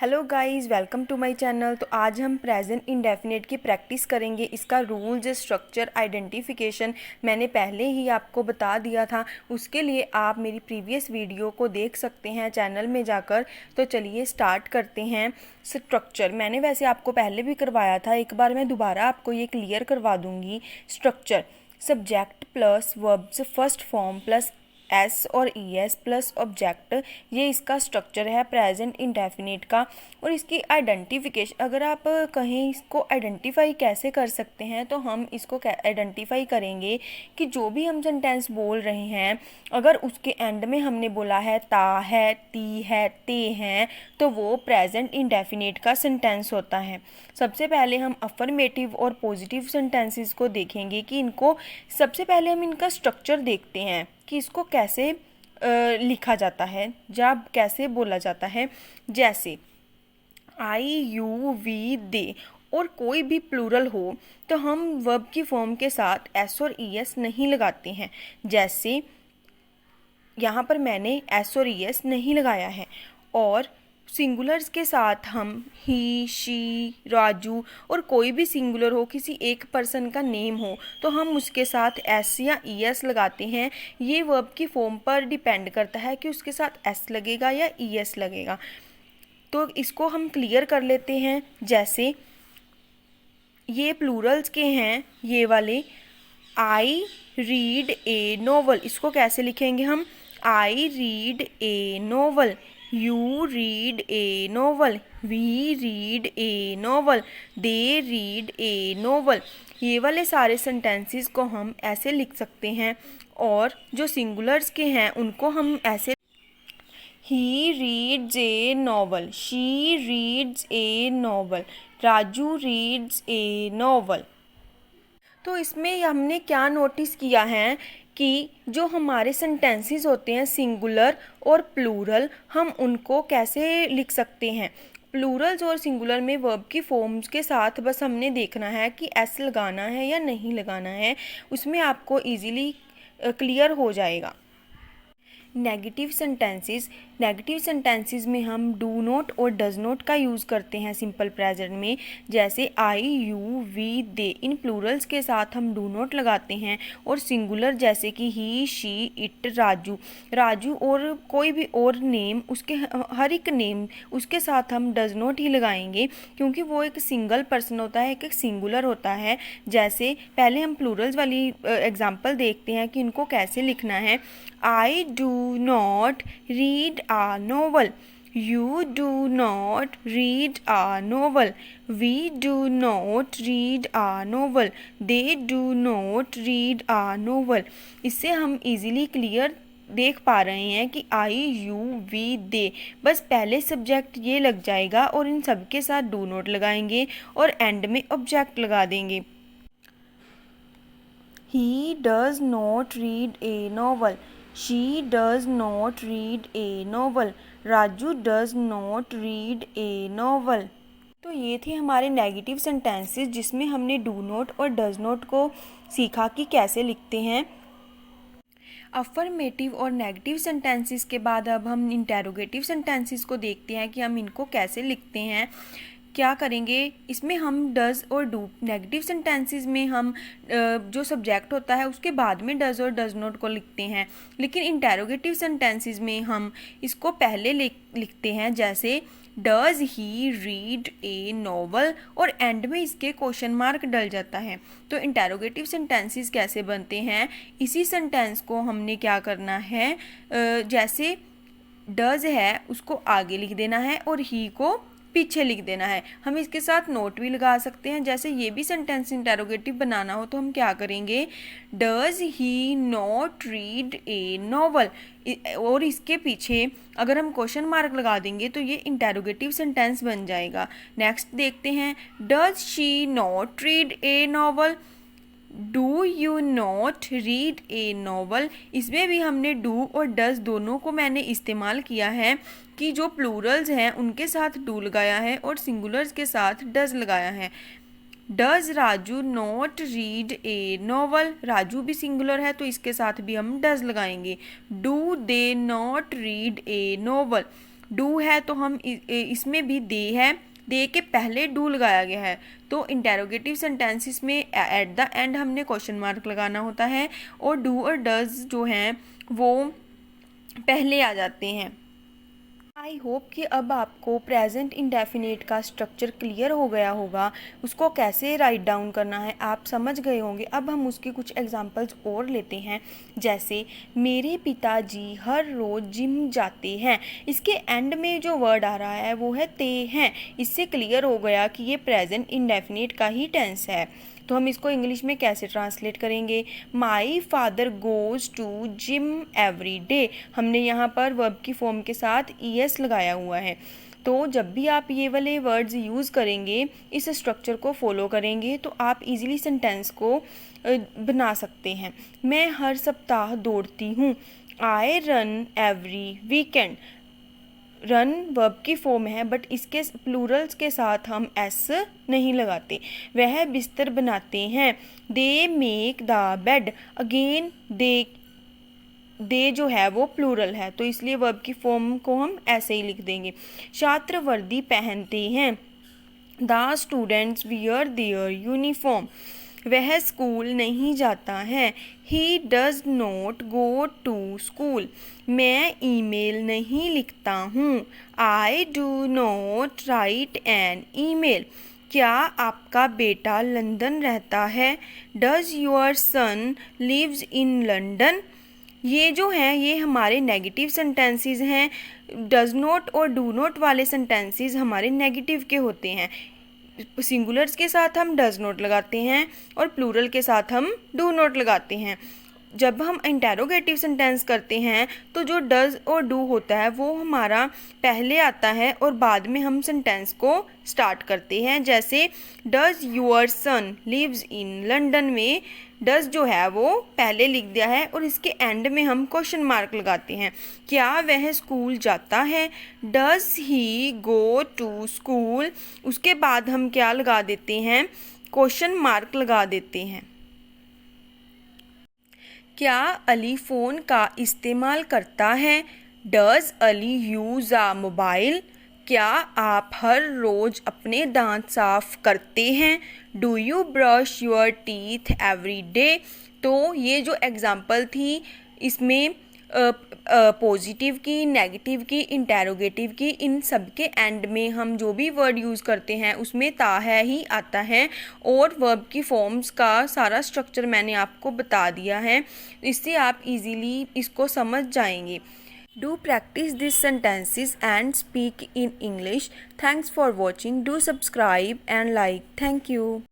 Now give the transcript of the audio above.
Hello guys, welcome to my channel. तो आज हम प्रेजेंट इंडेफिनिट की प्रैक्टिस करेंगे। इसका रूल्स, स्ट्रक्चर, आइडेंटिफिकेशन मैंने पहले ही आपको बता दिया था। उसके लिए आप मेरी प्रीवियस वीडियो को देख सकते हैं चैनल में जाकर। तो चलिए स्टार्ट करते हैं। स्ट्रक्चर मैंने वैसे आपको पहले भी करवाया था, एक बार मैं दोबारा आपको ये क्लियर करवा दूँगी। Structure subject plus verbs first form plus S और ई एस प्लस ऑब्जेक्ट, ये इसका स्ट्रक्चर है प्रेजेंट इंडेफिनिट का। और इसकी आइडेंटिफिकेशन, अगर आप कहें इसको आइडेंटिफाई कैसे कर सकते हैं, तो हम इसको आइडेंटिफाई करेंगे कि जो भी हम सेंटेंस बोल रहे हैं, अगर उसके एंड में हमने बोला है ता है, ती है, ते हैं, तो वो प्रेजेंट इंडेफिनिट का सेंटेंस होता है। सबसे पहले हम अफर्मेटिव और पॉजिटिव सेंटेंसेस को देखेंगे कि इनको, सबसे पहले हम इनका स्ट्रक्चर देखते हैं कि इसको कैसे लिखा जाता है, जब कैसे बोला जाता है। जैसे आई, यू, वी, दे और कोई भी प्लूरल हो तो हम वर्ब की फॉर्म के साथ एस और ई एस नहीं लगाते हैं। जैसे यहाँ पर मैंने एस और ई एस नहीं लगाया है। और सिंगुलर्स के साथ हम ही, शी, राजू और कोई भी सिंगुलर हो, किसी एक पर्सन का नेम हो, तो हम उसके साथ एस या ई एस लगाते हैं। ये वर्ब की फॉर्म पर डिपेंड करता है कि उसके साथ एस लगेगा या ई एस लगेगा। तो इसको हम क्लियर कर लेते हैं। जैसे ये प्लूरल्स के हैं, ये वाले आई रीड ए नोवेल, इसको कैसे लिखेंगे हम? I read a novel, you read a novel, we read a novel, they read a novel. ये वाले सारे सेंटेंसेस को हम ऐसे लिख सकते हैं। और जो सिंगुलर्स के हैं उनको हम ऐसे, he reads A novel, she reads A novel, Raju reads A novel. तो इसमें हमने क्या नोटिस किया है कि जो हमारे सेंटेंसेस होते हैं सिंगुलर और प्लूरल, हम उनको कैसे लिख सकते हैं। प्लूरल्स और सिंगुलर में वर्ब की फॉर्म्स के साथ बस हमने देखना है कि एस लगाना है या नहीं लगाना है, उसमें आपको इजीली क्लियर हो जाएगा। नेगेटिव सेंटेंसेस, नेगेटिव सेंटेंसेस में हम डू नॉट और डज नॉट का यूज़ करते हैं सिंपल प्रेजेंट में। जैसे आई, यू, वी, दे, इन प्लूरल्स के साथ हम डू नॉट लगाते हैं। और सिंगुलर जैसे कि ही, शी, इट, राजू, राजू और कोई भी और नेम, उसके हर एक नेम उसके साथ हम डज नॉट ही लगाएंगे, क्योंकि वो एक सिंगल पर्सन होता है, एक सिंगुलर होता है। जैसे पहले हम प्लूरल्स वाली एग्जाम्पल देखते हैं कि इनको कैसे लिखना है। I do not read a novel. You do not read a novel. We do not read a novel. They do not read a novel. इससे हम इजीली क्लियर देख पा रहे हैं कि आई, यू, वी, दे, बस पहले सब्जेक्ट ये लग जाएगा और इन सब के साथ डू नॉट लगाएंगे और एंड में ऑब्जेक्ट लगा देंगे। He does not read a novel. She does not read a novel. Raju does not read a novel. तो ये थे हमारे नेगेटिव सेंटेंसेस जिसमें हमने डू नॉट और डज नॉट को सीखा कि कैसे लिखते हैं। अफर्मेटिव और नेगेटिव सेंटेंसेस के बाद अब हम इंटेरोगेटिव सेंटेंसेस को देखते हैं कि हम इनको कैसे लिखते हैं। क्या करेंगे इसमें, हम डज और डू, नेगेटिव सेंटेंसेस में हम जो सब्जेक्ट होता है उसके बाद में डज और डज नॉट को लिखते हैं, लेकिन इंटेरोगेटिव सेंटेंसेस में हम इसको पहले लिखते हैं। जैसे does he read A novel और एंड में इसके क्वेश्चन मार्क डल जाता है। तो इंटेरोगेटिव सेंटेंसेस कैसे बनते हैं, इसी सेंटेंस को हमने क्या करना है, जैसे डज है उसको आगे लिख देना है और ही को पीछे लिख देना है। हम इसके साथ नोट भी लगा सकते हैं। जैसे ये भी सेंटेंस इंटेरोगेटिव बनाना हो तो हम क्या करेंगे, does he not read A novel, और इसके पीछे अगर हम क्वेश्चन मार्क लगा देंगे तो ये इंटेरोगेटिव सेंटेंस बन जाएगा। नेक्स्ट देखते हैं, does she not read A novel, do you not read A novel. इसमें भी हमने डू और डज दोनों को मैंने इस्तेमाल किया है कि जो प्लूरल्स हैं उनके साथ डू लगाया है और सिंगुलर्स के साथ डज लगाया है। Does Raju not read A novel, Raju भी सिंगुलर है तो इसके साथ भी हम डज लगाएंगे। Do they not read A novel, do है तो हम इसमें भी दे है, दे के पहले डू लगाया गया है, तो इंटेरोगेटिव सेंटेंसेस में एट द एंड हमने क्वेश्चन मार्क लगाना होता है और डू और डज जो हैं वो पहले आ जाते हैं। आई होप कि अब आपको प्रेजेंट इंडेफिनिट का स्ट्रक्चर क्लियर हो गया होगा, उसको कैसे राइट डाउन करना है आप समझ गए होंगे। अब हम उसके कुछ एग्जांपल्स और लेते हैं, जैसे मेरे पिताजी हर रोज़ जिम जाते हैं। इसके एंड में जो वर्ड आ रहा है वो है ते हैं। इससे क्लियर हो गया कि ये प्रेजेंट इंडेफिनिट का ही टेंस है। तो हम इसको इंग्लिश में कैसे ट्रांसलेट करेंगे? My father goes to gym every day. हमने यहाँ पर वर्ब की फॉर्म के साथ ईएस लगाया हुआ है। तो जब भी आप ये वाले वर्ड्स यूज़ करेंगे, इस स्ट्रक्चर को फॉलो करेंगे, तो आप इजीली सेंटेंस को बना सकते हैं। मैं हर सप्ताह दौड़ती हूँ। I run every weekend. Run verb की फॉर्म है, बट इसके प्लूरल्स के साथ हम एस नहीं लगाते। वह बिस्तर बनाते हैं। They make the bed. Again they जो है वो प्लूरल है, तो इसलिए वर्ब की फॉर्म को हम ऐसे ही लिख देंगे। छात्र वर्दी पहनते हैं। The students wear their uniform. वह स्कूल नहीं जाता है। He does not go to school. मैं ईमेल नहीं लिखता हूँ। I do not write an email. क्या आपका बेटा लंदन रहता है? Does your son lives in London. ये जो हैं ये हमारे नेगेटिव सेंटेंसेस हैं। डज नॉट और डू नॉट वाले सेंटेंसेस हमारे नेगेटिव के होते हैं। सिंगुलर्स के साथ हम डज नॉट लगाते हैं और प्लूरल के साथ हम डू नॉट लगाते हैं। जब हम इंटेरोगेटिव सेंटेंस करते हैं तो जो डज और डू होता है वो हमारा पहले आता है और बाद में हम सेंटेंस को स्टार्ट करते हैं। जैसे does your son lives in London में डज जो है वो पहले लिख दिया है और इसके एंड में हम क्वेश्चन मार्क लगाते हैं। क्या वह स्कूल जाता है? Does he go to school. उसके बाद हम क्या लगा देते हैं? क्वेश्चन मार्क लगा देते हैं। क्या अली फ़ोन का इस्तेमाल करता है? Does Ali use a mobile. क्या आप हर रोज़ अपने दांत साफ करते हैं? Do you brush your teeth every day. तो ये जो एग्ज़ाम्पल थी इसमें पॉजिटिव की, नेगेटिव की, इंटेरोगेटिव की, इन सब के एंड में हम जो भी वर्ड यूज़ करते हैं उसमें ता है ही आता है और वर्ब की फॉर्म्स का सारा स्ट्रक्चर मैंने आपको बता दिया है। इससे आप इजीली इसको समझ जाएंगे। Do practice these sentences and speak in English. Thanks for watching. Do subscribe and like. Thank you.